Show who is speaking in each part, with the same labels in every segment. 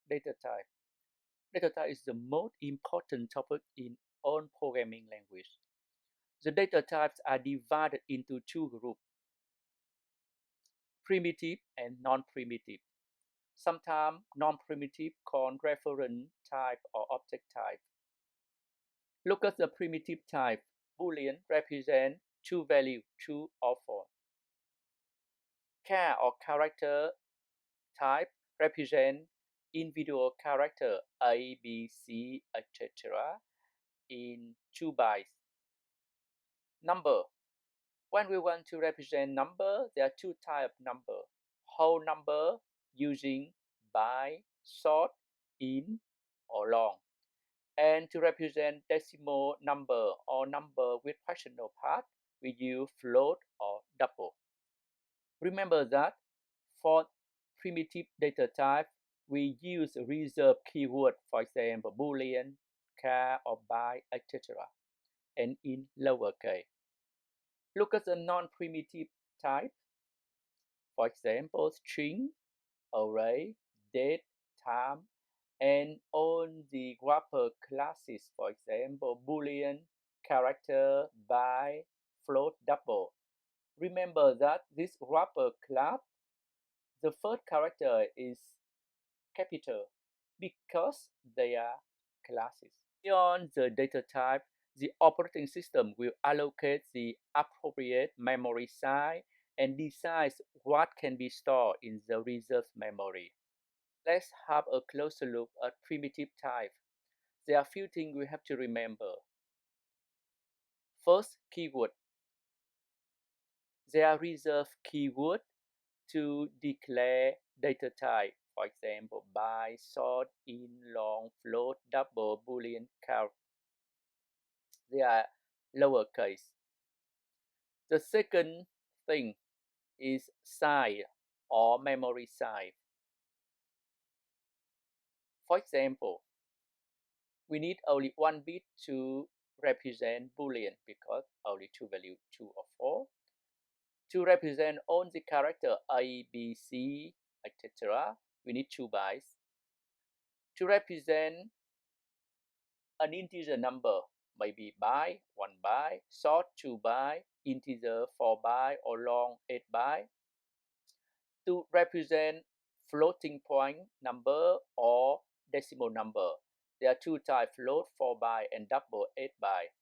Speaker 1: data type. Data type is the most important topic in all programming language. The data types are divided into two groups, primitive and non-primitive. Sometimes non-primitive called reference type or object type. Look at the primitive type. Boolean represent two values, true or false. Char or character type represent individual character A, B, C, etc. in 2 bytes. Number. When we want to represent number, there are two types of number. Whole number using byte, short, in, or long. And to represent decimal number or number with fractional part, we use float or double. Remember that for primitive data type, we use reserved keyword, for example, Boolean, char, or byte, etc., and in lowercase. Look at the non-primitive type, for example, string, array, date, time, and all the wrapper classes, for example, Boolean, character, byte, float, double. Remember that this wrapper class, the first character is capital because they are classes. Beyond the data type, the operating system will allocate the appropriate memory size and decides what can be stored in the reserved memory. Let's have a closer look at primitive type. There are a few things we have to remember. First, keyword. There are reserved keywords to declare data type. For example, byte, short, in, long, float, double, Boolean, char. They are lowercase. The second thing is size or memory size. For example, we need only one bit to represent Boolean because only two values, 2 or 4. To represent all the character A, B, C, etc., we need 2 bytes. To represent an integer number, maybe byte, 1 byte, short 2 byte, integer 4 byte, or long 8 byte. To represent floating point number or decimal number, there are two types, float 4 byte and double 8 byte.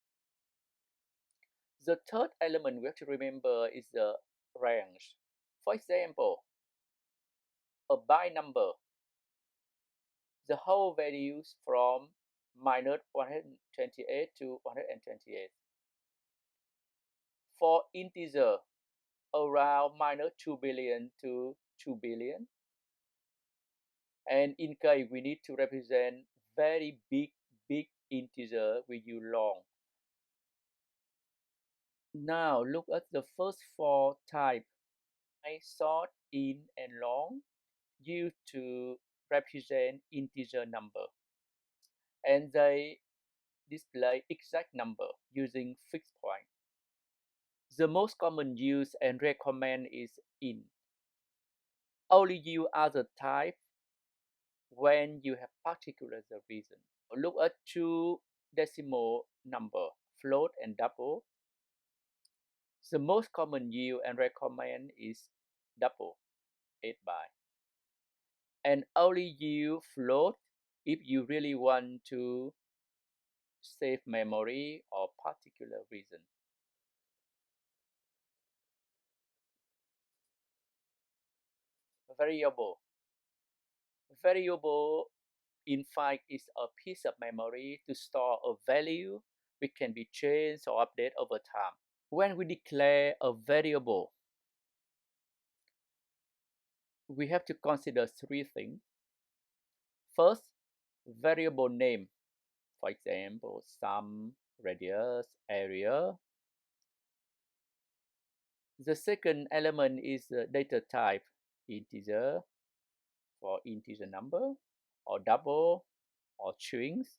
Speaker 1: The third element we have to remember is the range. For example, a byte number, the whole values from minus 128 to 128. For integer, around minus 2 billion to 2 billion. And in case we need to represent very big integer, we use long. Now look at the first 4 types. Short, in, and long used to represent integer number. And they display exact number using fixed point. The most common use and recommend is in. Only use other type when you have particular reason. Look at two decimal number, float and double. The most common use and recommend is double, 8 byte. And only use float if you really want to save memory or particular reason. Variable. Variable, in fact, is a piece of memory to store a value which can be changed or updated over time. When we declare a variable, we have to consider 3 things. First, variable name, for example, sum, radius, area. The second element is the data type, integer for integer number, or double, or strings.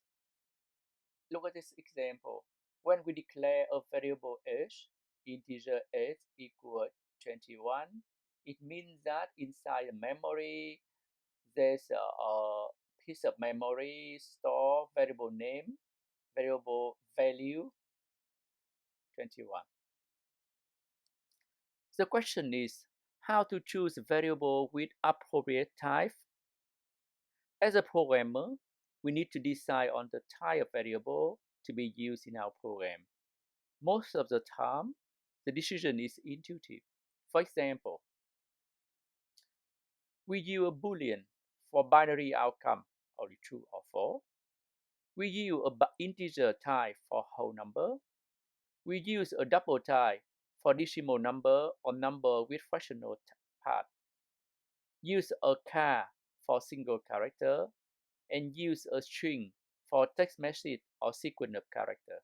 Speaker 1: Look at this example. When we declare a variable age, integer age equal 21, it means that inside the memory there's a piece of memory store variable name, variable value, 21. The question is how to choose a variable with appropriate type. As a programmer, we need to decide on the type of variable to be used in our program. Most of the time, the decision is intuitive. For example, we use a Boolean for binary outcome, only true or false. We use an integer type for whole number. We use a double type for decimal number or number with fractional part. Use a char for single character and use a string for text message or sequence of character.